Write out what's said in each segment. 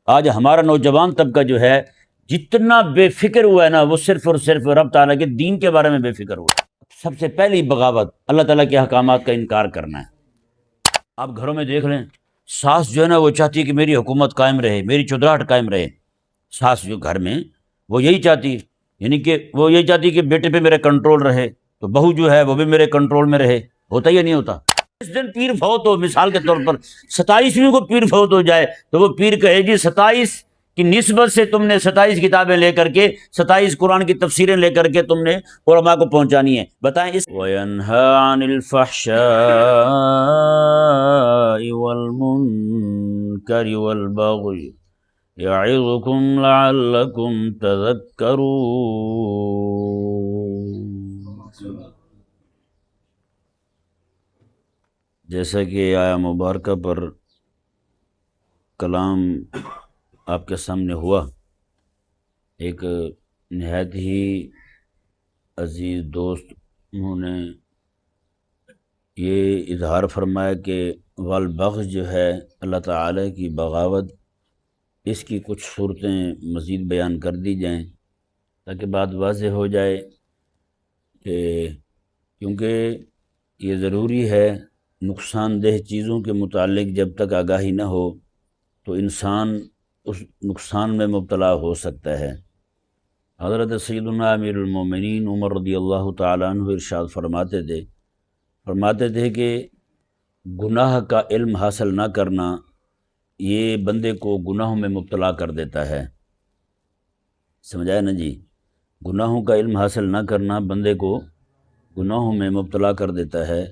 آج ہمارا نوجوان طبقہ جو ہے جتنا بے فکر ہوا ہے نا، وہ صرف اور صرف رب تعالیٰ کے دین کے بارے میں بے فکر ہوا ہے۔ سب سے پہلی بغاوت اللہ تعالیٰ کے احکامات کا انکار کرنا ہے۔ آپ گھروں میں دیکھ لیں، ساس جو ہے نا وہ چاہتی ہے کہ میری حکومت قائم رہے، میری چودراہٹ قائم رہے۔ ساس جو گھر میں وہ یہی چاہتی ہے، یعنی کہ وہ یہی چاہتی ہے کہ بیٹے پہ میرے کنٹرول رہے، تو بہو جو ہے وہ بھی میرے کنٹرول میں رہے۔ ہوتا یا نہیں ہوتا؟ اس دن پیر فوت ہو، مثال کے طور پر 27ویں کو پیر فوت ہو جائے، تو وہ پیر کہے جی 27 کی نسبت سے تم نے 27 کتابیں لے کر کے، 27 قرآن کی تفسیریں لے کر کے تم نے علماء کو پہنچانی ہے۔ بتائیں اس وَيَنْهَا عَنِ الْفَحْشَاءِ وَالْمُنْكَرِ وَالْبَغْيِ يَعِظُكُمْ لَعَلَّكُمْ تَذَكَّرُونَ۔ جیسا کہ آیا مبارکہ پر کلام آپ کے سامنے ہوا، ایک نہایت ہی عزیز دوست انہوں نے یہ اظہار فرمایا کہ والبغض جو ہے اللہ تعالی کی بغاوت، اس کی کچھ صورتیں مزید بیان کر دی جائیں تاکہ بات واضح ہو جائے، کہ کیونکہ یہ ضروری ہے، نقصان دہ چیزوں کے متعلق جب تک آگاہی نہ ہو تو انسان اس نقصان میں مبتلا ہو سکتا ہے۔ حضرت سیدنا امیر المومنین عمر رضی اللہ تعالیٰ عنہ ارشاد فرماتے تھے کہ گناہ کا علم حاصل نہ کرنا یہ بندے کو گناہوں میں مبتلا کر دیتا ہے۔ سمجھایا نا جی؟ گناہوں کا علم حاصل نہ کرنا بندے کو گناہوں میں مبتلا کر دیتا ہے،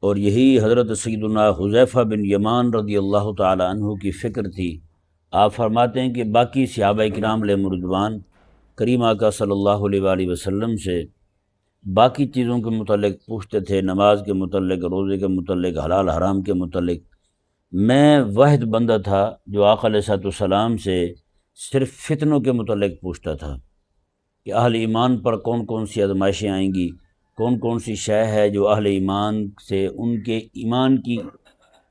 اور یہی حضرت سیدنا حذیفہ بن یمان رضی اللہ تعالی عنہ کی فکر تھی۔ آپ فرماتے ہیں کہ باقی صحابہ کرام علیہم رضوان کریم آقا صلی اللہ علیہ وآلہ وسلم سے باقی چیزوں کے متعلق پوچھتے تھے، نماز کے متعلق، روزے کے متعلق، حلال حرام کے متعلق۔ میں واحد بندہ تھا جو آقا علیہ السلام سے صرف فتنوں کے متعلق پوچھتا تھا کہ اہل ایمان پر کون کون سی آزمائشیں آئیں گی، کون کون سی شے ہے جو اہل ایمان سے ان کے ایمان کی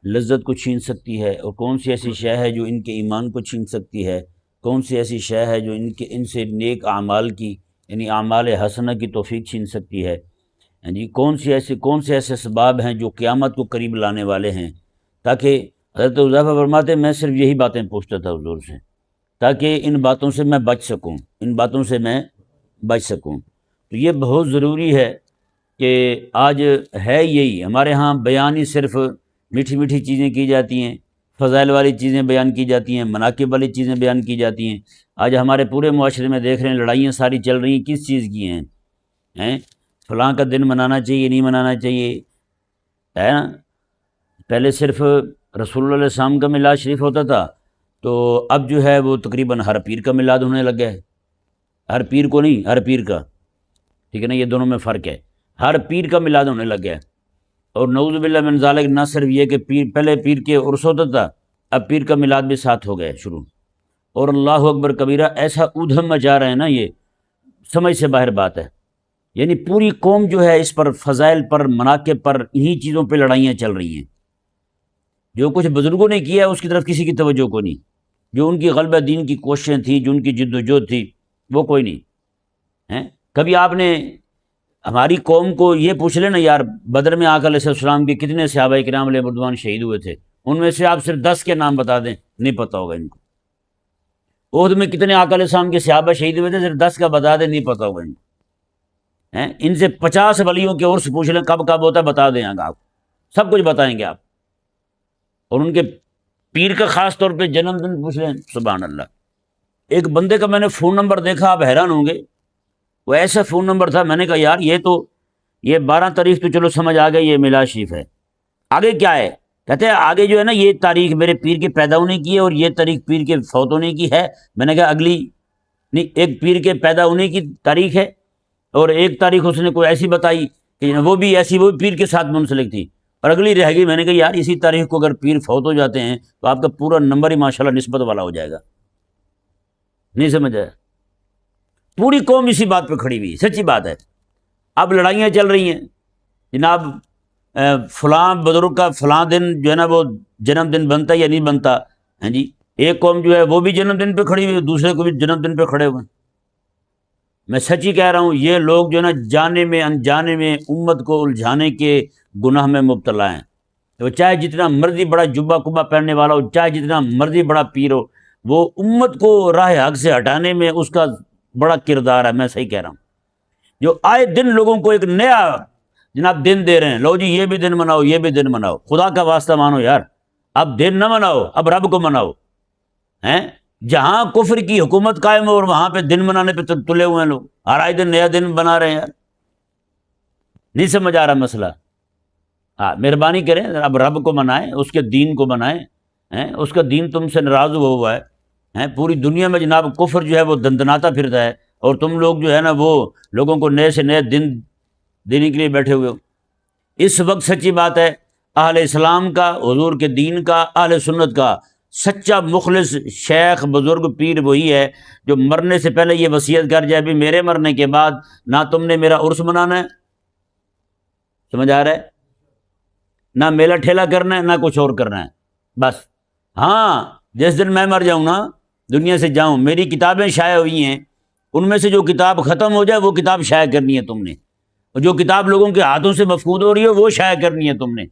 لذت کو چھین سکتی ہے، اور کون سی ایسی شے ہے جو ان کے ایمان کو چھین سکتی ہے، کون سی ایسی شے ہے جو ان سے نیک اعمال کی یعنی اعمال حسنہ کی توفیق چھین سکتی ہے، جی کون سے ایسے اسباب ہیں جو قیامت کو قریب لانے والے ہیں۔ تاکہ حضرت حذیفہ فرماتے میں صرف یہی باتیں پوچھتا تھا حضور سے، تاکہ ان باتوں سے میں بچ سکوں۔ تو یہ بہت ضروری ہے کہ آج ہے یہی ہمارے ہاں بیان ہی صرف میٹھی میٹھی چیزیں کی جاتی ہیں، فضائل والی چیزیں بیان کی جاتی ہیں، مناقب والی چیزیں بیان کی جاتی ہیں۔ آج ہمارے پورے معاشرے میں دیکھ رہے ہیں لڑائیاں ساری چل رہی ہیں، کس چیز کی ہیں؟ فلاں کا دن منانا چاہیے، نہیں منانا چاہیے، ہے نا؟ پہلے صرف رسول اللہ علیہ السلام کا میلاد شریف ہوتا تھا، تو اب جو ہے وہ تقریباً ہر پیر کا میلاد ہونے لگا ہے۔ ہر پیر کو نہیں، ہر پیر کا، ٹھیک ہے نا؟ یہ دونوں میں فرق ہے۔ ہر پیر کا میلاد ہونے لگ گیا ہے، اور نعوذ باللہ من ذالک، نہ صرف یہ کہ پہلے پیر کے عرس ہوتا تھا، اب پیر کا میلاد بھی ساتھ ہو گیا شروع، اور اللہ اکبر کبیرہ ایسا ادھم مچا رہے ہیں نا، یہ سمجھ سے باہر بات ہے۔ یعنی پوری قوم جو ہے اس پر، فضائل پر، مناقب پر، انہی چیزوں پہ لڑائیاں چل رہی ہیں۔ جو کچھ بزرگوں نے کیا اس کی طرف کسی کی توجہ کو نہیں، جو ان کی غلبہ دین کی کوششیں تھیں، جو ان کی جد و جہد تھی، وہ کوئی نہیں۔ کبھی آپ نے ہماری قوم کو یہ پوچھ لیں نا یار، بدر میں آقا علیہ السلام کے کتنے صحابہ کرام علیہ رضوان شہید ہوئے تھے؟ ان میں سے آپ صرف 10 کے نام بتا دیں، نہیں پتہ ہوگا ان کو۔ احد میں کتنے آقا علیہ السلام کے صحابہ شہید ہوئے تھے؟ صرف 10 کا بتا دیں، نہیں پتہ ہوگا ان کو۔ ان سے 50 ولیوں کے عرس پوچھ لیں کب کب ہوتا ہے، بتا دیں گا آپ، سب کچھ بتائیں گے آپ۔ اور ان کے پیر کا خاص طور پہ جنم دن پوچھ لیں، سبحان اللہ۔ ایک بندے کا میں نے فون نمبر دیکھا، آپ حیران ہوں گے، وہ ایسا فون نمبر تھا، میں نے کہا یار یہ 12 تاریخ تو چلو سمجھ آ گئی، یہ میلاد شریف ہے، آگے کیا ہے؟ کہتے ہیں آگے جو ہے نا یہ تاریخ میرے پیر کے پیدا ہونے کی ہے، اور یہ تاریخ پیر کے فوت ہونے کی ہے۔ میں نے کہا اگلی نہیں، ایک پیر کے پیدا ہونے کی تاریخ ہے، اور ایک تاریخ اس نے کوئی ایسی بتائی کہ وہ بھی پیر کے ساتھ منسلک تھی، اور اگلی رہ گئی۔ میں نے کہا یار اسی تاریخ کو اگر پیر فوت ہو جاتے ہیں تو آپ کا پورا نمبر ہی ماشاءاللہ نسبت والا ہو جائے گا۔ نہیں سمجھ آیا؟ پوری قوم اسی بات پہ کھڑی ہوئی، سچی بات ہے۔ اب لڑائیاں چل رہی ہیں جناب، فلاں بزرگ کا فلاں دن جو ہے نا وہ جنم دن بنتا یا نہیں بنتا، ہیں جی؟ ایک قوم جو ہے وہ بھی جنم دن پہ کھڑی ہوئی ہے، دوسرے کو بھی جنم دن پہ کھڑے ہوئے ہیں۔ میں سچی کہہ رہا ہوں، یہ لوگ جو ہے نا جانے میں انجانے میں امت کو الجھانے کے گناہ میں مبتلا ہیں۔ وہ چاہے جتنا مرضی بڑا جبہ کبا پہننے والا ہو، چاہے جتنا مرضی بڑا پیر ہو، وہ امت کو راہ حق سے ہٹانے میں اس کا بڑا کردار ہے۔ میں صحیح کہہ رہا ہوں، جو آئے دن لوگوں کو ایک نیا جناب دن دے رہے ہیں، لو جی یہ بھی دن مناؤ، یہ بھی دن مناؤ۔ خدا کا واسطہ مانو یار، اب دن نہ مناؤ، اب رب کو مناؤ ہیں۔ جہاں کفر کی حکومت قائم ہو اور وہاں پہ دن منانے پہ تلے ہوئے ہیں لوگ، ہر آئے دن نیا دن بنا رہے ہیں یار۔ نہیں سمجھ آ رہا مسئلہ؟ ہاں، مہربانی کریں، اب رب کو منائیں، اس کے دین کو منائیں، اس کا دین تم سے ناراض ہوا ہے۔ پوری دنیا میں جناب کفر جو ہے وہ دندناتا پھرتا ہے، اور تم لوگ جو ہے نا وہ لوگوں کو نئے سے نئے دن دینے کے لیے بیٹھے ہوئے ہو۔ اس وقت سچی بات ہے، اہل اسلام کا، حضور کے دین کا، اہل سنت کا سچا مخلص شیخ بزرگ پیر وہی ہے جو مرنے سے پہلے یہ وصیت کر جائے بھی میرے مرنے کے بعد نہ تم نے میرا عرس منانا ہے، سمجھ آ رہا ہے، نہ میلہ ٹھیلا کرنا ہے، نہ کچھ اور کرنا ہے، بس۔ ہاں، جس دن میں مر جاؤں نا، دنیا سے جاؤں، میری کتابیں شائع ہوئی ہیں، ان میں سے جو کتاب ختم ہو جائے وہ کتاب شائع کرنی ہے تم نے، اور جو کتاب لوگوں کے ہاتھوں سے مفقود ہو رہی ہے وہ شائع کرنی ہے تم نے۔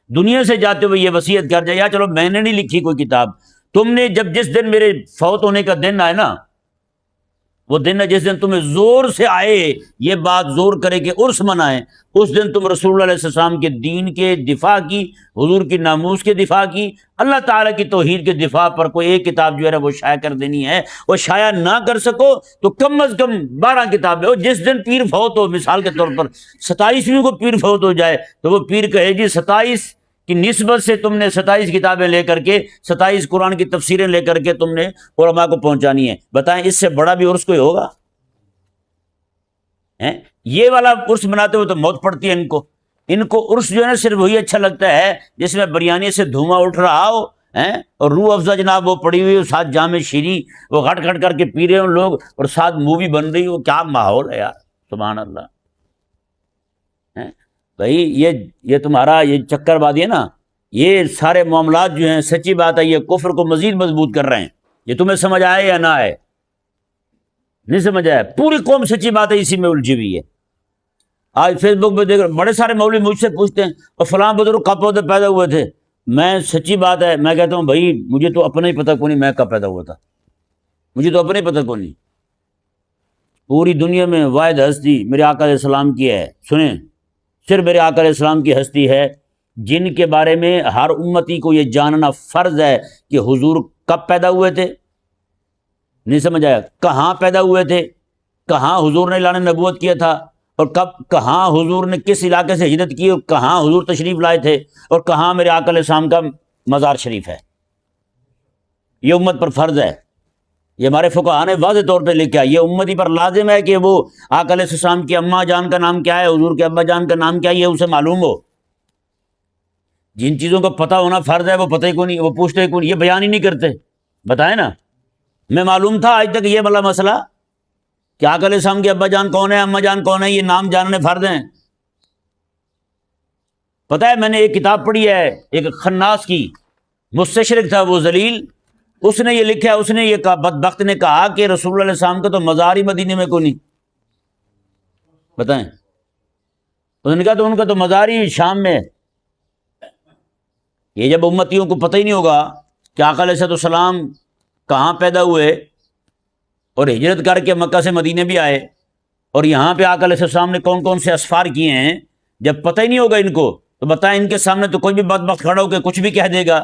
دنیا سے جاتے ہوئے یہ وصیت کر جائے، یا چلو میں نے نہیں لکھی کوئی کتاب، تم نے جس دن میرے فوت ہونے کا دن آئے نا، وہ دن ہے جس دن تمہیں زور سے آئے یہ بات زور کرے کہ عرس منائیں، اس دن تم رسول اللہ علیہ السلام کے دین کے دفاع کی، حضور کی ناموس کے دفاع کی، اللہ تعالیٰ کی توحید کے دفاع پر کوئی ایک کتاب جو ہے وہ شائع کر دینی ہے۔ وہ شائع نہ کر سکو تو کم از کم 12 کتابیں ہو۔ جس دن پیر فوت ہو، مثال کے طور پر 27ویں کو پیر فوت ہو جائے، تو وہ پیر کہے جی 27 کی نسبت سے تم نے 27 کتابیں لے کر کے، 27 قرآن کی تفسیریں لے کر کے تم نے علماء کو پہنچانی ہے۔ بتائیں اس سے بڑا بھی عرس کوئی ہوگا؟ یہ والا عرس مناتے ہوئے تو موت پڑتی ہے ان کو عرس جو ہے نا صرف وہی اچھا لگتا ہے جس میں بریانی سے دھواں اٹھ رہا ہو، اور روح افزا جناب وہ پڑی ہوئی ہو، ساتھ جام شیریں وہ گھٹ گھٹ کر کے پی رہے ہوں لوگ، اور ساتھ مووی بن رہی ہو۔ کیا ماحول ہے یار، سبحان اللہ۔ بھائی یہ تمہارا یہ چکر بازی ہے نا، یہ سارے معاملات جو ہیں سچی بات ہے یہ کفر کو مزید مضبوط کر رہے ہیں۔ یہ تمہیں سمجھ آئے یا نہ آئے، نہیں سمجھ آیا، پوری قوم سچی بات ہے اسی میں الجھی ہوئی ہے۔ آج فیس بک پہ دیکھ بڑے سارے مولوی مجھ سے پوچھتے ہیں اور فلاں بزرگ کب پیدا ہوئے تھے۔ میں سچی بات ہے میں کہتا ہوں بھائی مجھے تو اپنا ہی پتہ کون نہیں میں کب پیدا ہوا تھا، مجھے تو اپنا ہی پتہ کون نہیں۔ پوری دنیا میں واحد ہستی میرے آقا علیہ السلام کی ہے، سنیں، صرف میرے آقا علیہ السلام کی ہستی ہے جن کے بارے میں ہر امتی کو یہ جاننا فرض ہے کہ حضور کب پیدا ہوئے تھے، نہیں سمجھ آیا، کہاں پیدا ہوئے تھے، کہاں حضور نے اعلان نبوت کیا تھا، اور کہاں حضور نے کس علاقے سے ہجرت کی، اور کہاں حضور تشریف لائے تھے، اور کہاں میرے آقا علیہ السلام کا مزار شریف ہے۔ یہ امت پر فرض ہے، یہ ہمارے فقہاء نے واضح طور پہ لکھا ہے، یہ امتی پر لازم ہے کہ وہ آقا علیہ السلام کی اماں جان کا نام کیا ہے، حضور کے ابا جان کا نام کیا ہے، یہ اسے معلوم ہو۔ جن چیزوں کا پتہ ہونا فرض ہے وہ پتہ ہی کو نہیں، وہ پوچھتے کو نہیں، یہ بیان ہی نہیں کرتے۔ بتائیں نا، میں معلوم تھا آج تک یہ والا مسئلہ کہ آقا علیہ السلام کے ابا جان کون ہے، اماں جان کون ہے، یہ نام جاننے فرض ہیں۔ پتہ ہے میں نے ایک کتاب پڑھی ہے ایک خناس کی، مستشرق تھا وہ ذلیل، اس نے یہ لکھا ہے، اس نے یہ کہا، بدبخت نے کہا کہ رسول اللہ علیہ السلام کا تو مزار ہی مدینے میں کوئی نہیں۔ بتائیں، اس نے کہا تو ان کا تو مزار ہی شام میں ہے۔ یہ جب امتیوں کو پتہ ہی نہیں ہوگا کہ آقا علیہ السلام کہاں پیدا ہوئے اور ہجرت کر کے مکہ سے مدینے بھی آئے، اور یہاں پہ آقا علیہ السلام نے کون کون سے اسفار کیے ہیں، جب پتہ ہی نہیں ہوگا ان کو تو بتائیں ان کے سامنے تو کوئی بھی بدبخت کھڑا ہو کے کچھ بھی کہہ دے گا۔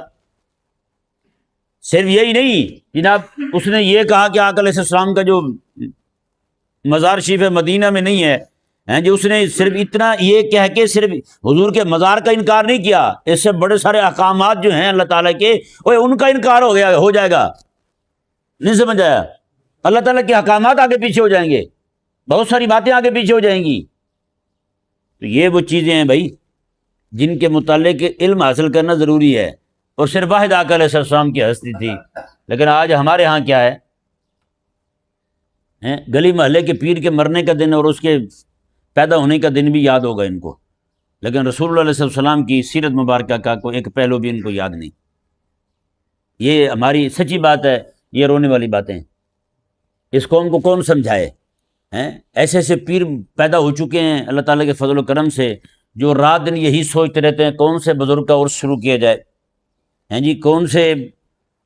صرف یہی نہیں جناب، اس نے یہ کہا کہ آقا علیہ السلام کا جو مزار شریف ہے مدینہ میں نہیں ہے، جو اس نے صرف اتنا یہ کہہ کے صرف حضور کے مزار کا انکار نہیں کیا، اس سے بڑے سارے احکامات جو ہیں اللہ تعالیٰ کے ان کا انکار ہو جائے گا۔ نہیں سمجھ آیا، اللہ تعالیٰ کے احکامات آگے پیچھے ہو جائیں گے، بہت ساری باتیں آگے پیچھے ہو جائیں گی۔ تو یہ وہ چیزیں ہیں بھائی جن کے متعلق علم حاصل کرنا ضروری ہے، اور صرف واحد آقا علیہ السلام کی ہستی تھی۔ لیکن آج ہمارے ہاں کیا ہے، گلی محلے کے پیر کے مرنے کا دن اور اس کے پیدا ہونے کا دن بھی یاد ہوگا ان کو، لیکن رسول اللہ علیہ السلام کی سیرت مبارکہ کا کوئی ایک پہلو بھی ان کو یاد نہیں۔ یہ ہماری سچی بات ہے، یہ رونے والی باتیں اس قوم کو کون سمجھائے ہیں؟ ایسے ایسے پیر پیدا ہو چکے ہیں اللہ تعالیٰ کے فضل و کرم سے، جو رات دن یہی سوچتے رہتے ہیں کون سے بزرگ کا عرس شروع کیا جائے، ہیں جی کون سے.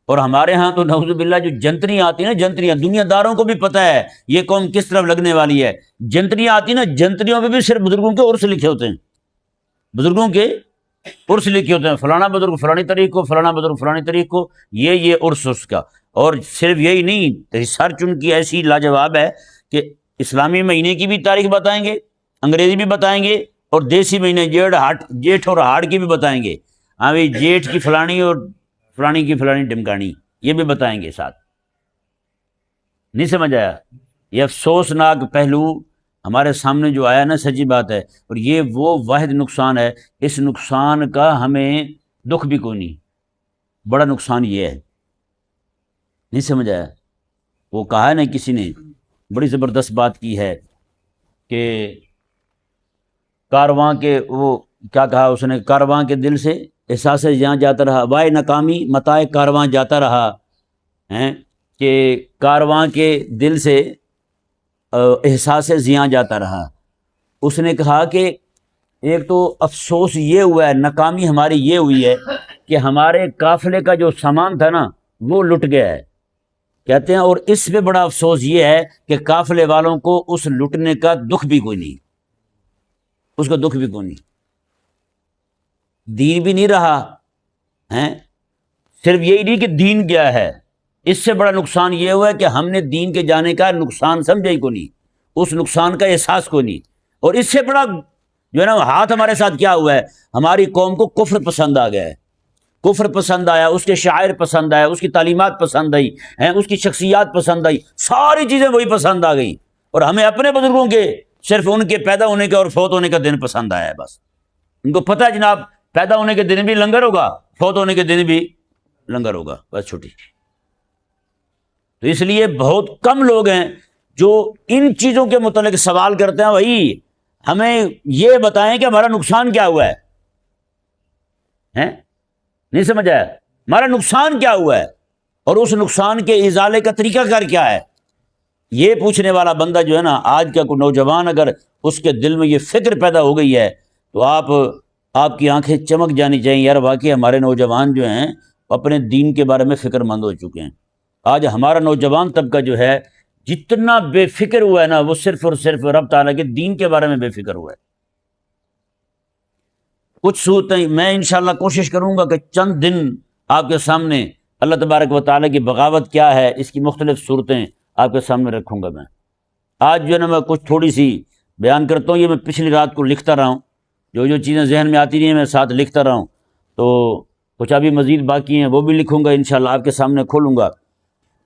اور ہمارے ہاں تو نعوذ باللہ جو جنتریاں آتی ہیں نا، جنتریاں، دنیا داروں کو بھی پتہ ہے یہ قوم کس طرف لگنے والی ہے. جنتریاں آتی نا، جنتریوں پہ بھی صرف بزرگوں کے عرس لکھے ہوتے ہیں، بزرگوں کے عرس لکھے ہوتے ہیں، فلانا بزرگ فلانی تاریخ کو، فلانا بزرگ فلانی تاریخ کو، یہ عرس اس کا. اور صرف یہی نہیں، ریسرچ ان کی ایسی لاجواب ہے کہ اسلامی مہینے کی بھی تاریخ بتائیں گے، انگریزی بھی بتائیں گے، اور دیسی مہینے جیٹھ اور ہاڑ کی بھی بتائیں گے. ہاں بھائی جیٹھ کی فلانی اور فلانی کی فلانی ڈمکانی، یہ بھی بتائیں گے ساتھ. نہیں سمجھ آیا؟ یہ افسوسناک پہلو ہمارے سامنے جو آیا نا، سچی بات ہے. اور یہ وہ واحد نقصان ہے، اس نقصان کا ہمیں دکھ بھی کوئی نہیں. بڑا نقصان یہ ہے، نہیں سمجھ آیا؟ وہ کہا ہے نا کسی نے، بڑی زبردست بات کی ہے کہ کارواں کے، وہ کیا کہا اس نے، کارواں کے دل سے احساس جہاں جاتا رہا، وائے ناکامی متائے کارواں جاتا رہا. کہ کارواں کے دل سے احساس زیاں جاتا رہا. اس نے کہا کہ ایک تو افسوس یہ ہوا ہے، ناکامی ہماری یہ ہوئی ہے کہ ہمارے قافلے کا جو سامان تھا نا وہ لٹ گیا ہے، کہتے ہیں. اور اس پہ بڑا افسوس یہ ہے کہ قافلے والوں کو اس لٹنے کا دکھ بھی کوئی نہیں، اس کا دکھ بھی کوئی نہیں، دین بھی نہیں رہا ہیں. صرف یہی نہیں کہ دین گیا ہے، اس سے بڑا نقصان یہ ہوا ہے کہ ہم نے دین کے جانے کا نقصان سمجھا ہی کو نہیں، اس نقصان کا احساس کو نہیں. اور اس سے بڑا جو ہے نا ہاتھ ہمارے ساتھ کیا ہوا ہے، ہماری قوم کو کفر پسند آ گیا ہے. کفر پسند آیا، اس کے شاعر پسند آیا، اس کی تعلیمات پسند آئی ہیں، اس کی شخصیات پسند آئی، ساری چیزیں وہی پسند آ گئی. اور ہمیں اپنے بزرگوں کے صرف ان کے پیدا ہونے کا اور فوت ہونے کا دن پسند آیا ہے. بس ان کو پتہ ہے جناب پیدا ہونے کے دن بھی لنگر ہوگا، فوت ہونے کے دن بھی لنگر ہوگا، بس چھوٹی. تو اس لیے بہت کم لوگ ہیں جو ان چیزوں کے متعلق سوال کرتے ہیں، وہی ہمیں یہ بتائیں کہ ہمارا نقصان کیا ہوا ہے. نہیں سمجھ آیا؟ ہمارا نقصان کیا ہوا ہے اور اس نقصان کے ازالے کا طریقہ کار کیا ہے. یہ پوچھنے والا بندہ جو ہے نا، آج کا کوئی نوجوان اگر اس کے دل میں یہ فکر پیدا ہو گئی ہے تو آپ کی آنکھیں چمک جانی چاہیے. یار واقعی ہمارے نوجوان جو ہیں اپنے دین کے بارے میں فکر مند ہو چکے ہیں. آج ہمارا نوجوان طبقہ جو ہے جتنا بے فکر ہوا ہے نا، وہ صرف اور صرف رب تعالیٰ کے دین کے بارے میں بے فکر ہوا ہے. کچھ صورتیں میں انشاءاللہ کوشش کروں گا کہ چند دن آپ کے سامنے اللہ تبارک و تعالیٰ کی بغاوت کیا ہے اس کی مختلف صورتیں آپ کے سامنے رکھوں گا. میں آج جو ہے نا میں کچھ تھوڑی سی بیان کرتا ہوں. یہ میں پچھلی رات کو لکھتا رہا ہوں، جو چیزیں ذہن میں آتی رہی ہیں میں ساتھ لکھتا رہا ہوں. تو کچھ ابھی مزید باقی ہیں، وہ بھی لکھوں گا انشاءاللہ، آپ کے سامنے کھولوں گا.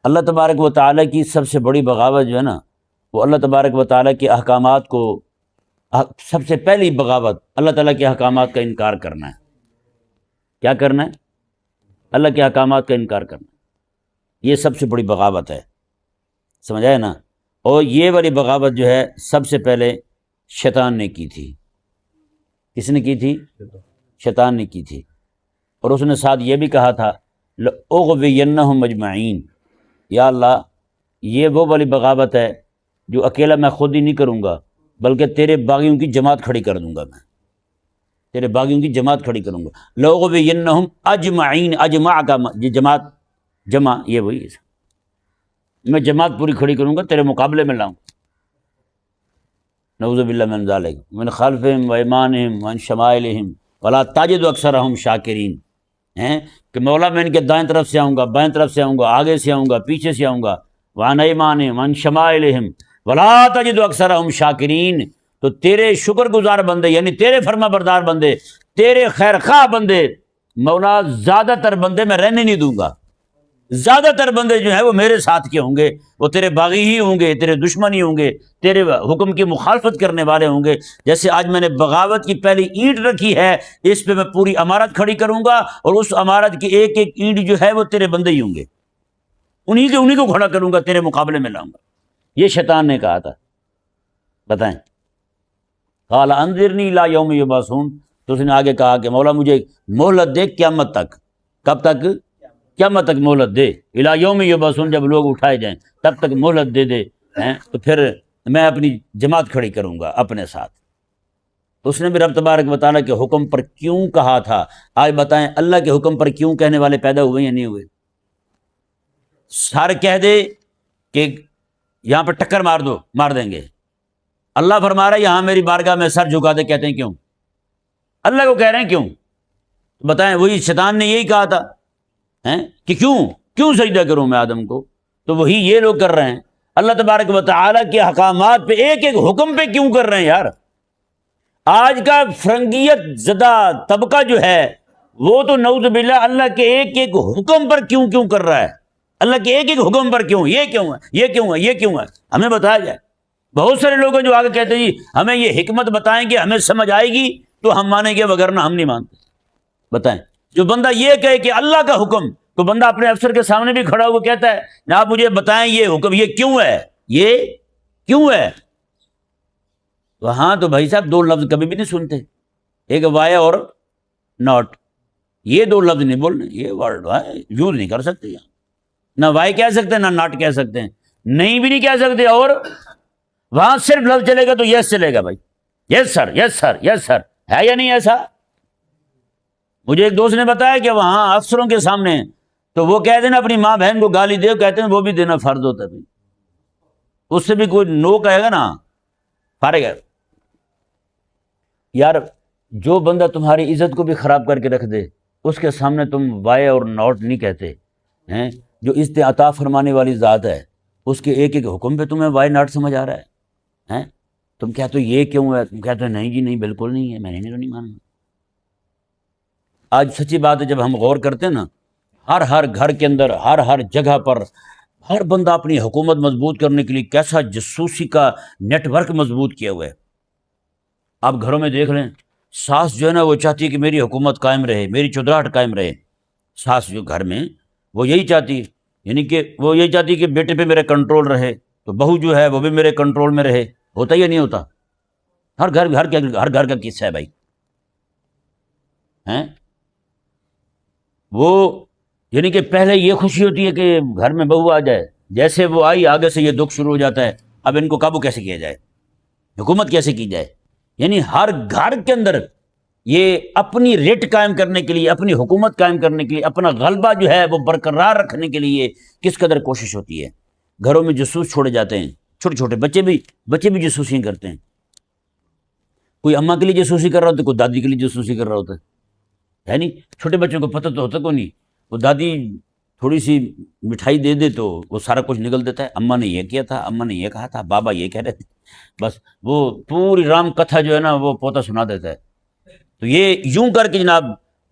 اللہ تبارک و تعالیٰ کی سب سے بڑی بغاوت جو ہے نا، وہ اللہ تبارک و تعالیٰ کے احکامات کو، سب سے پہلی بغاوت اللہ تعالیٰ کے احکامات کا انکار کرنا ہے. کیا کرنا ہے؟ اللہ کے احکامات کا انکار کرنا. یہ سب سے بڑی بغاوت ہے، سمجھ آئے نا؟ اور یہ والی بغاوت جو ہے سب سے پہلے شیطان نے کی تھی. کس نے کی تھی؟ شیطان نے کی تھی. اور اس نے ساتھ یہ بھی کہا تھا لَأُغْوِيَنَّهُمْ أَجْمَعِينَ، یا اللہ یہ وہ والی بغاوت ہے جو اکیلا میں خود ہی نہیں کروں گا، بلکہ تیرے باغیوں کی جماعت کھڑی کر دوں گا. میں تیرے باغیوں کی جماعت کھڑی کروں گا. لَأُغْوِيَنَّهُمْ أَجْمَعِينَ، اجمع کا یہ جماعت، جمع یہ وہی ہے، میں جماعت پوری کھڑی کروں گا، تیرے مقابلے میں لاؤں. نعوذ باللہ من ذالک، من خلفہم و ایمانہم وعن شمائلہم ولا تجد اکثرہم شاکرین. ہیں کہ مولا میں ان کے دائیں طرف سے آؤں گا، بائیں طرف سے آؤں گا، آگے سے آؤں گا، پیچھے سے آؤں گا. وعن ایمانہم وعن شمائلہم ولا تجد اکثرہم شاکرین. تو تیرے شکر گزار بندے، یعنی تیرے فرما بردار بندے، تیرے خیر خواہ بندے، مولا زیادہ تر بندے میں رہنے نہیں دوں گا. زیادہ تر بندے جو ہیں وہ میرے ساتھ کے ہوں گے، وہ تیرے باغی ہی ہوں گے، تیرے دشمن ہی ہوں گے، تیرے حکم کی مخالفت کرنے والے ہوں گے. جیسے آج میں نے بغاوت کی پہلی اینٹ رکھی ہے، اس پہ میں پوری عمارت کھڑی کروں گا، اور اس عمارت کی ایک ایک اینٹ جو ہے وہ تیرے بندے ہی ہوں گے، انہی کو کھڑا کروں گا، تیرے مقابلے میں لاؤں گا. یہ شیطان نے کہا تھا. بتائیں، قال انذرنی الی یوم یبعثون. تو اس نے آگے کہا کہ مولا مجھے مہلت دے قیامت تک. کب تک؟ قیامت تک مہلت دے، الی یوم یبعثون، جب لوگ اٹھائے جائیں تب تک مہلت دے دے ہیں، تو پھر میں اپنی جماعت کھڑی کروں گا اپنے ساتھ۔ تو اس نے بھی رب تبارک و تعالیٰ کے حکم پر کیوں کہا تھا؟ آج بتائیں اللہ کے حکم پر کیوں کہنے والے پیدا ہوئے یا نہیں ہوئے؟ سارے کہہ دے کہ یہاں پر ٹکر مار دو، مار دیں گے۔ اللہ فرما رہا ہے یہاں میری بارگاہ میں سر جھکا دے، کہتے ہیں کیوں؟ اللہ کو کہہ رہے ہیں کیوں؟ بتائیں، وہی شیطان نے یہی کہا تھا کہ کیوں سجدہ کروں میں آدم کو، تو وہی یہ لوگ کر رہے ہیں۔ اللہ تبارک و تعالیٰ کے احکامات پہ ایک ایک حکم پہ کیوں کر رہے ہیں یار؟ آج کا فرنگیت زدہ طبقہ جو ہے وہ تو نعوذ باللہ اللہ کے ایک ایک حکم پر کیوں کر رہا ہے، اللہ کے ایک ایک حکم پر کیوں، یہ کیوں ہے، یہ کیوں ہے، یہ کیوں ہے، ہمیں بتایا جائے۔ بہت سارے لوگ ہیں جو آگے کہتے ہیں جی ہمیں یہ حکمت بتائیں گے، ہمیں سمجھ آئے گی تو ہم مانیں گے، وگرنہ ہم نہیں مانتے۔ بتائیں، جو بندہ یہ کہے کہ اللہ کا حکم، تو بندہ اپنے افسر کے سامنے بھی کھڑا ہو کے کہتا ہے نا آپ مجھے بتائیں یہ حکم یہ کیوں ہے، یہ کیوں ہے؟ وہاں تو بھائی صاحب دو لفظ کبھی بھی نہیں سنتے، ایک وائے اور ناٹ، یہ دو لفظ نہیں بولنے، یہ ورڈ یوز نہیں کر سکتے یہاں، نہ وائے کہہ سکتے ہیں نہ ناٹ کہہ سکتے ہیں، نہیں بھی نہیں کہہ سکتے، اور وہاں صرف لفظ چلے گا تو یس چلے گا بھائی، یس سر، یس سر، یس سر، ہے یا نہیں ایسا؟ مجھے ایک دوست نے بتایا کہ وہاں افسروں کے سامنے تو وہ کہہ دینا اپنی ماں بہن کو گالی دے، کہتے ہیں وہ بھی دینا فرض ہوتا ہے، اس سے بھی کوئی نو کہے گا نا فارغ ہے۔ یار جو بندہ تمہاری عزت کو بھی خراب کر کے رکھ دے اس کے سامنے تم وائے اور ناٹ نہیں کہتے ہیں، جو عطا فرمانے والی ذات ہے اس کے ایک ایک حکم پہ تمہیں وائے ناٹ سمجھ آ رہا ہے، تم کہتے ہو یہ کیوں ہے، تم کہتے ہو نہیں جی نہیں بالکل نہیں ہے، میں نے نہیں ماننا۔ آج سچی بات ہے جب ہم غور کرتے ہیں نا، ہر گھر کے اندر، ہر جگہ پر ہر بندہ اپنی حکومت مضبوط کرنے کے لیے کیسا جاسوسی کا نیٹ ورک مضبوط کیا ہوا ہے۔ آپ گھروں میں دیکھ لیں، ساس جو ہے نا وہ چاہتی ہے کہ میری حکومت قائم رہے، میری چودراہٹ قائم رہے، ساس جو گھر میں وہ یہی چاہتی ہے، یعنی کہ وہ یہی چاہتی ہے کہ بیٹے پہ میرے کنٹرول رہے، تو بہو جو ہے وہ بھی میرے کنٹرول میں رہے۔ ہوتا یا نہیں ہوتا؟ ہر گھر کا قصہ ہے بھائی، وہ یعنی کہ پہلے یہ خوشی ہوتی ہے کہ گھر میں بہو آ جائے، جیسے وہ آئی آگے سے یہ دکھ شروع ہو جاتا ہے، اب ان کو قابو کیسے کیا جائے، حکومت کیسے کی جائے۔ یعنی ہر گھر کے اندر یہ اپنی ریٹ قائم کرنے کے لیے، اپنی حکومت قائم کرنے کے لیے، اپنا غلبہ جو ہے وہ برقرار رکھنے کے لیے کس قدر کوشش ہوتی ہے۔ گھروں میں جاسوس چھوڑے جاتے ہیں، چھوٹے چھوٹے بچے بھی جاسوسی کرتے ہیں، کوئی اماں کے لیے جاسوسی کر رہا ہوتا ہے، کوئی دادی کے لیے جاسوسی کر رہا ہوتا ہے نہیں، چھوٹے بچوں کو پتہ تو ہوتا کو نہیں، وہ دادی تھوڑی سی مٹھائی دے دے تو وہ سارا کچھ نکل دیتا ہے، اماں نے یہ کیا تھا، اماں نے یہ کہا تھا، بابا یہ کہہ رہے تھے، بس وہ پوری رام کتھا جو ہے نا وہ پوتا سنا دیتا ہے۔ تو یہ یوں کر کے جناب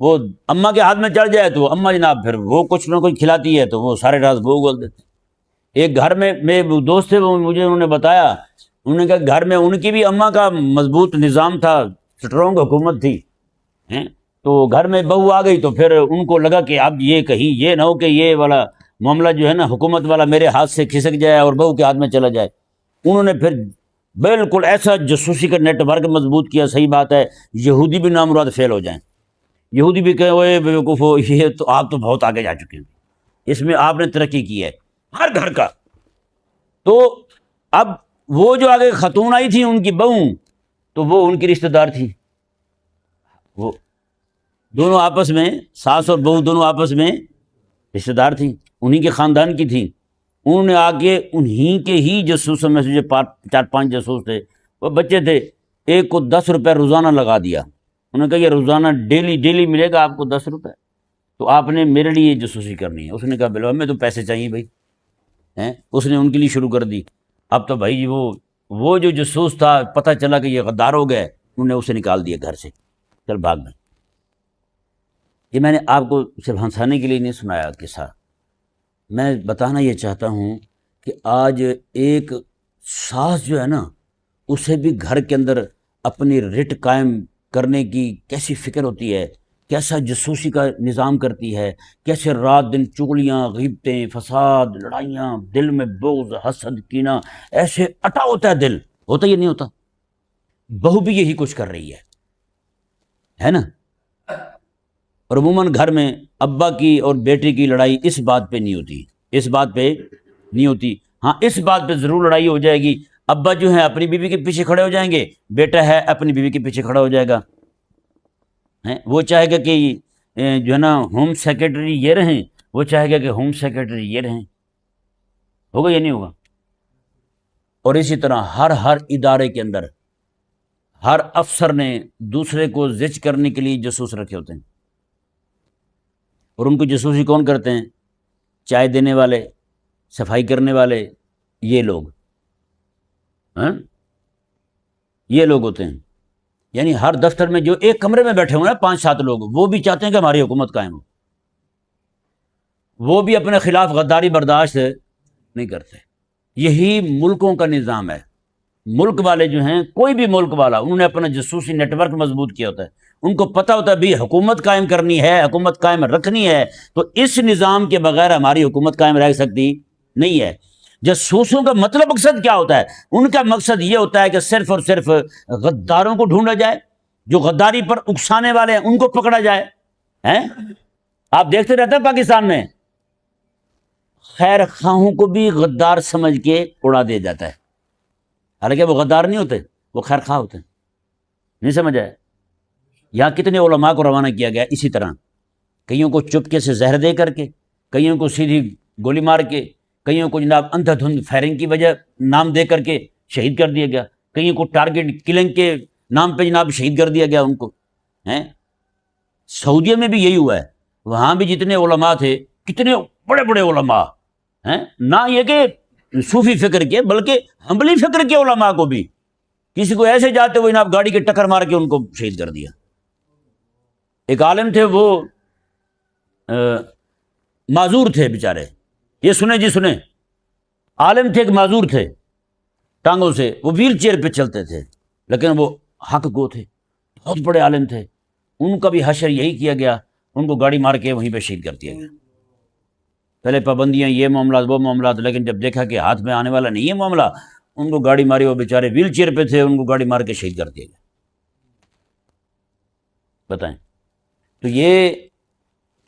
وہ اماں کے ہاتھ میں چڑھ جائے تو اماں جناب پھر وہ کچھ نہ کچھ کھلاتی ہے تو وہ سارے راز وہ اگل دیتے ہیں۔ ایک گھر میں میرے دوست تھے، وہ مجھے انہوں نے بتایا، انہوں نے کہا گھر میں ان کی بھی اماں کا مضبوط نظام تھا، اسٹرانگ حکومت تھی، تو گھر میں بہو آ گئی تو پھر ان کو لگا کہ اب یہ کہیں یہ نہ ہو کہ یہ والا معاملہ جو ہے نا حکومت والا میرے ہاتھ سے کھسک جائے اور بہو کے ہاتھ میں چلا جائے۔ انہوں نے پھر بالکل ایسا جاسوسی کا نیٹ ورک مضبوط کیا، صحیح بات ہے، یہودی بھی نامراد فیل ہو جائیں، یہودی بھی کہے اوے بیوقوف ہو، یہ تو آپ تو بہت آگے جا چکے ہیں، اس میں آپ نے ترقی کی ہے ہر گھر کا۔ تو اب وہ جو آگے خاتون آئی تھی ان کی بہو، تو وہ ان کی رشتہ دار تھی، وہ دونوں آپس میں، ساس اور بہو دونوں آپس میں رشتہ دار تھیں، انہی کے خاندان کی تھیں۔ انہوں نے آ کے انہی کے ہی جاسوسوں میں سے جو 4-5 جاسوس تھے، وہ بچے تھے، ایک کو 10 روپے روزانہ لگا دیا۔ انہوں نے کہا یہ روزانہ ڈیلی ملے گا آپ کو 10 روپے، تو آپ نے میرے لیے جاسوسی کرنی ہے۔ اس نے کہا بلو ہمیں تو پیسے چاہیے بھائی، اس نے ان کے لیے شروع کر دی۔ اب تو بھائی وہ جو جاسوس تھا، پتہ چلا کہ یہ غدار ہو گئے، انہوں نے اسے نکال دیا گھر سے، چل بھاگ میں۔ یہ میں نے آپ کو صرف ہنسانے کے لیے نہیں سنایا قصہ، میں بتانا یہ چاہتا ہوں کہ آج ایک ساس جو ہے نا اسے بھی گھر کے اندر اپنی رٹ قائم کرنے کی کیسی فکر ہوتی ہے، کیسا جاسوسی کا نظام کرتی ہے، کیسے رات دن چغلیاں، غیبتیں، فساد، لڑائیاں، دل میں بغض، حسد، کینہ، ایسے اٹا ہوتا ہے دل، ہوتا یہ نہیں ہوتا؟ بہو بھی یہی کچھ کر رہی ہے نا۔ اور عموماً گھر میں ابا کی اور بیٹے کی لڑائی اس بات پہ نہیں ہوتی، اس بات پہ نہیں ہوتی۔ ہاں اس بات پہ ضرور لڑائی ہو جائے گی، ابا جو ہے اپنی بیوی کے پیچھے کھڑے ہو جائیں گے، بیٹا ہے اپنی بیوی کے پیچھے کھڑا ہو جائے گا، وہ چاہے گا کہ جو ہے نا ہوم سیکرٹری یہ رہیں، وہ چاہے گا کہ ہوم سیکرٹری یہ رہیں، ہوگا یا نہیں ہوگا؟ اور اسی طرح ہر ادارے کے اندر ہر افسر نے دوسرے کو زچ کرنے کے لیے جاسوس رکھے ہوتے ہیں، اور ان کو جاسوسی کون کرتے ہیں؟ چائے دینے والے، صفائی کرنے والے، یہ لوگ، یہ لوگ ہوتے ہیں۔ یعنی ہر دفتر میں جو ایک کمرے میں بیٹھے ہوئے ہیں 5-7 لوگ، وہ بھی چاہتے ہیں کہ ہماری حکومت قائم ہو، وہ بھی اپنے خلاف غداری برداشت نہیں کرتے۔ یہی ملکوں کا نظام ہے۔ ملک والے جو ہیں، کوئی بھی ملک والا، انہوں نے اپنا جاسوسی نیٹ ورک مضبوط کیا ہوتا ہے، ان کو پتہ ہوتا ہے بھی حکومت قائم کرنی ہے، حکومت قائم رکھنی ہے، تو اس نظام کے بغیر ہماری حکومت قائم رہ سکتی نہیں ہے۔ جاسوسوں کا مطلب مقصد کیا ہوتا ہے؟ ان کا مقصد یہ ہوتا ہے کہ صرف اور صرف غداروں کو ڈھونڈا جائے، جو غداری پر اکسانے والے ہیں ان کو پکڑا جائے۔ آپ دیکھتے رہتے ہیں پاکستان میں خیر خواہوں کو بھی غدار سمجھ کے اڑا دیا جاتا ہے، حالانکہ وہ غدار نہیں ہوتے، وہ خیر خواہ ہوتے ہیں۔ نہیں سمجھ آیا؟ یہاں کتنے علماء کو روانہ کیا گیا اسی طرح، کئیوں کو چپکے سے زہر دے کر کے، کئیوں کو سیدھی گولی مار کے، کئیوں کو جناب اندھا دھند فائرنگ کی وجہ نام دے کر کے شہید کر دیا گیا، کئیوں کو ٹارگٹ کلنگ کے نام پہ جناب شہید کر دیا گیا ان کو۔ سعودیہ میں بھی یہی ہوا ہے، وہاں بھی جتنے علماء تھے، کتنے بڑے بڑے علماء ہیں، نہ یہ کہ صوفی فکر کے بلکہ حنبلی فکر کے علماء کو بھی کسی کو ایسے جاتے ہوئے جناب گاڑی کے ٹکر مار کے ان کو شہید کر دیا۔ ایک عالم تھے، وہ معذور تھے بیچارے، یہ سنیں جی سنیں، عالم تھے، ایک معذور تھے ٹانگوں سے، وہ ویل چیئر پہ چلتے تھے، لیکن وہ حق گو تھے، بہت بڑے عالم تھے، ان کا بھی حشر یہی کیا گیا، ان کو گاڑی مار کے وہیں پہ شہید کر دیا گیا۔ پہلے پابندیاں، یہ معاملات وہ معاملات، لیکن جب دیکھا کہ ہاتھ میں آنے والا نہیں ہے معاملہ، ان کو گاڑی ماری، وہ بیچارے ویل چیئر پہ تھے، ان کو گاڑی مار کے شہید کر دیا گیا۔ بتائیں تو یہ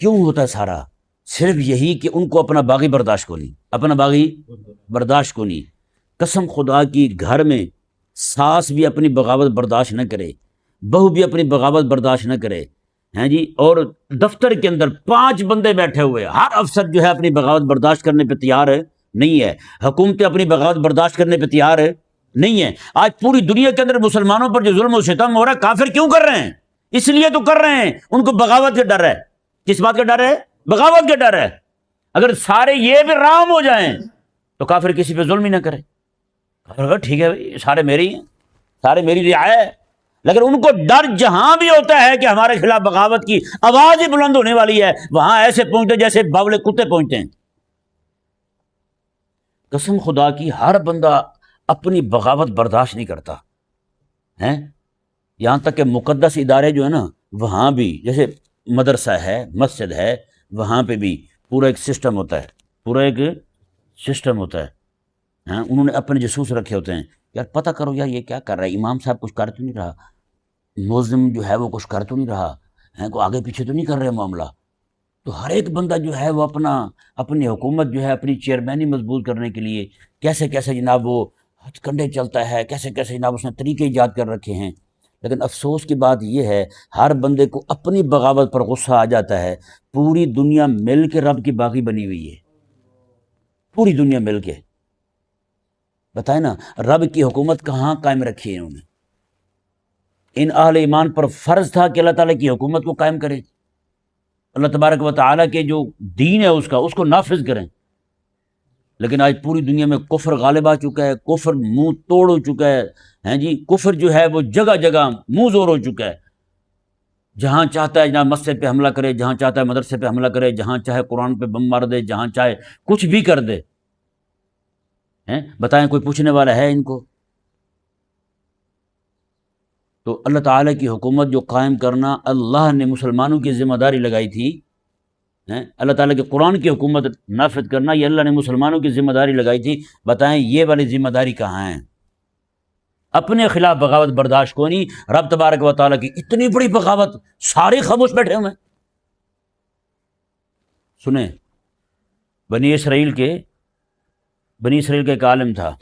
کیوں ہوتا ہے سارا؟ صرف یہی کہ ان کو اپنا باغی برداشت کو نہیں، اپنا باغی برداشت کو نہیں۔ قسم خدا کی، گھر میں ساس بھی اپنی بغاوت برداشت نہ کرے، بہو بھی اپنی بغاوت برداشت نہ کرے، ہیں جی، اور دفتر کے اندر 5 بندے بیٹھے ہوئے، ہر افسر جو ہے اپنی بغاوت برداشت کرنے پہ تیار ہے نہیں ہے، حکومتیں اپنی بغاوت برداشت کرنے پہ تیار ہے نہیں ہے۔ آج پوری دنیا کے اندر مسلمانوں پر جو ظلم و ستم ہو رہا ہے، کافر کیوں کر رہے ہیں؟ اس لیے تو کر رہے ہیں، ان کو بغاوت کا ڈر ہے۔ کس بات کا ڈر ہے؟ بغاوت کا ڈر ہے۔ اگر سارے یہ بھی رام ہو جائیں تو کافر کسی پہ ظلم ہی نہ کرے، ٹھیک ہے بھائی، سارے میرے ہی ہیں، سارے میری رعایا ہے۔ لیکن ان کو ڈر جہاں بھی ہوتا ہے کہ ہمارے خلاف بغاوت کی آواز ہی بلند ہونے والی ہے، وہاں ایسے پہنچتے جیسے باولے کتے پہنچتے ہیں۔ قسم خدا کی، ہر بندہ اپنی بغاوت برداشت نہیں کرتا ہے، یہاں تک کہ مقدس ادارے جو ہے نا، وہاں بھی جیسے مدرسہ ہے، مسجد ہے، وہاں پہ بھی پورا ایک سسٹم ہوتا ہے، پورا ایک سسٹم ہوتا ہے۔ انہوں نے اپنے جاسوس رکھے ہوتے ہیں، یار پتہ کرو یار یہ کیا کر رہا ہے، امام صاحب کچھ کر تو نہیں رہا، ملزم جو ہے وہ کچھ کر تو نہیں رہا ہے، کوئی آگے پیچھے تو نہیں کر رہے معاملہ۔ تو ہر ایک بندہ جو ہے وہ اپنی حکومت جو ہے اپنی چیئرمینی مضبوط کرنے کے لیے کیسے کیسے جناب وہ ہتھ کنڈے چلتا ہے، کیسے کیسے جناب اس نے طریقے ایجاد کر رکھے ہیں۔ لیکن افسوس کی بات یہ ہے، ہر بندے کو اپنی بغاوت پر غصہ آ جاتا ہے۔ پوری دنیا مل کے رب کی باغی بنی ہوئی ہے، پوری دنیا مل کے، بتائیں نا، رب کی حکومت کہاں قائم رکھی ہے انہوں نے؟ ان اہل ایمان پر فرض تھا کہ اللہ تعالیٰ کی حکومت کو قائم کریں، اللہ تبارک و تعالیٰ کے جو دین ہے اس کو نافذ کریں۔ لیکن آج پوری دنیا میں کفر غالب آ چکا ہے، کفر منہ توڑ ہو چکا ہے جی، کفر جو ہے وہ جگہ جگہ منہ زور ہو چکا ہے۔ جہاں چاہتا ہے جہاں مسجد پہ حملہ کرے، جہاں چاہتا ہے مدرسے پہ حملہ کرے، جہاں چاہے قرآن پہ بم مار دے، جہاں چاہے کچھ بھی کر دے۔ بتائیں کوئی پوچھنے والا ہے ان کو؟ تو اللہ تعالیٰ کی حکومت جو قائم کرنا اللہ نے مسلمانوں کی ذمہ داری لگائی تھی، اللہ تعالیٰ کے قرآن کی حکومت نافذ کرنا یہ اللہ نے مسلمانوں کی ذمہ داری لگائی تھی۔ بتائیں یہ والی ذمہ داری کہاں ہے؟ اپنے خلاف بغاوت برداشت کو نہیں، رب تبارک و تعالیٰ کی اتنی بڑی بغاوت، سارے خاموش بیٹھے ہوئے ہیں۔ سنیں، بنی اسرائیل کا ایک عالم تھا،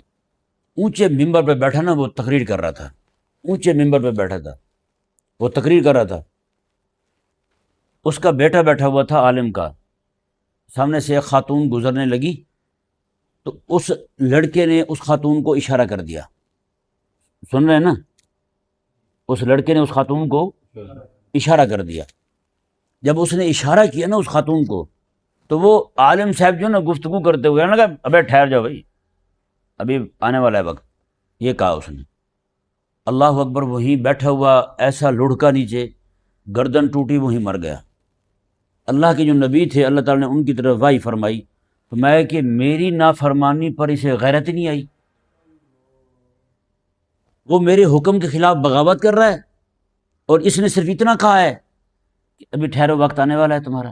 اونچے ممبر پہ بیٹھا نا، وہ تقریر کر رہا تھا، اونچے ممبر پہ بیٹھا تھا، وہ تقریر کر رہا تھا، اس کا بیٹا بیٹھا ہوا تھا عالم کا، سامنے سے ایک خاتون گزرنے لگی تو اس لڑکے نے اس خاتون کو اشارہ کر دیا، سن رہے ہیں نا، اس لڑکے نے اس خاتون کو اشارہ کر دیا۔ جب اس نے اشارہ کیا نا اس خاتون کو، تو وہ عالم صاحب جو نا گفتگو کرتے ہوئے نا، کہا ابے ٹھہر جاؤ بھائی، ابھی آنے والا ہے وقت، یہ کہا اس نے۔ اللہ اکبر، وہیں بیٹھا ہوا ایسا لڑکا نیچے، گردن ٹوٹی، وہیں مر گیا۔ اللہ کے جو نبی تھے، اللہ تعالیٰ نے ان کی طرف وحی فرمائی، فرمایا کہ میری نافرمانی پر اسے غیرت نہیں آئی، وہ میرے حکم کے خلاف بغاوت کر رہا ہے، اور اس نے صرف اتنا کہا ہے کہ ابھی ٹھہرو، وقت آنے والا ہے تمہارا۔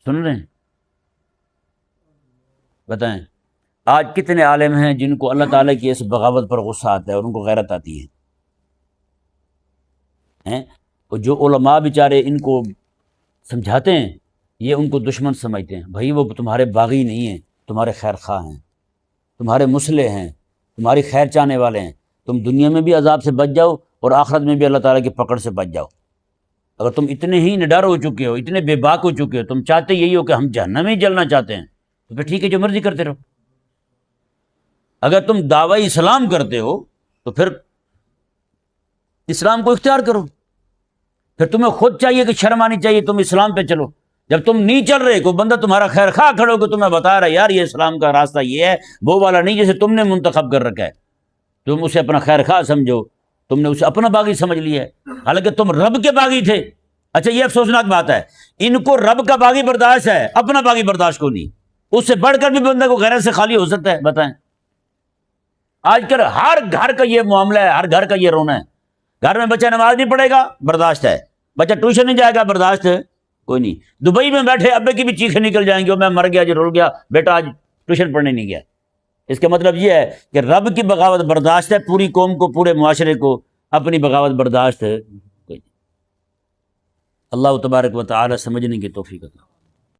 سن رہے ہیں؟ بتائیں آج کتنے عالم ہیں جن کو اللہ تعالیٰ کی اس بغاوت پر غصہ آتا ہے اور ان کو غیرت آتی ہے؟ اور جو علماء بیچارے ان کو سمجھاتے ہیں، یہ ان کو دشمن سمجھتے ہیں۔ بھائی وہ تمہارے باغی نہیں ہیں، تمہارے خیر خواہ ہیں، تمہارے مصلح ہیں، تمہاری خیر چاہنے والے ہیں۔ تم دنیا میں بھی عذاب سے بچ جاؤ اور آخرت میں بھی اللہ تعالیٰ کی پکڑ سے بچ جاؤ۔ اگر تم اتنے ہی نڈر ہو چکے ہو، اتنے بے باک ہو چکے ہو، تم چاہتے یہی ہو کہ ہم جہنم ہی جلنا چاہتے ہیں، تو پھر ٹھیک ہے، جو مرضی کرتے رہو۔ اگر تم دعوی اسلام کرتے ہو تو پھر اسلام کو اختیار کرو، پھر تمہیں خود چاہیے کہ شرم آنی چاہیے، تم اسلام پہ چلو۔ جب تم نہیں چل رہے، کوئی بندہ تمہارا خیر خواہ کھڑو کہ تمہیں بتا رہا ہے یار یہ اسلام کا راستہ یہ ہے، وہ والا نہیں جیسے تم نے منتخب کر رکھا ہے، تم اسے اپنا خیر خواہ سمجھو، تم نے اسے اپنا باغی سمجھ لیا ہے، حالانکہ تم رب کے باغی تھے۔ اچھا یہ افسوسناک بات ہے، ان کو رب کا باغی برداشت ہے، اپنا باغی برداشت کو نہیں۔ اس سے بڑھ کر بھی بندہ کو غیرت سے خالی ہو سکتا ہے؟ بتائیں، آج کل ہر گھر کا یہ معاملہ ہے، ہر گھر کا یہ رونا ہے۔ گھر میں بچہ نماز نہیں پڑھے گا، برداشت ہے، بچہ ٹیوشن نہیں جائے گا، برداشت ہے کوئی نہیں۔ دبئی میں بیٹھے ابے کی بھی چیخیں نکل جائیں گی، میں مر گیا جو رول گیا بیٹا آج ٹیوشن پڑھنے نہیں گیا۔ اس کا مطلب یہ ہے کہ رب کی بغاوت برداشت ہے، پوری قوم کو، پورے معاشرے کو اپنی بغاوت برداشت ہے کوئی نہیں۔ اللہ تبارک و تعالی سمجھنے کی توفیق عطا۔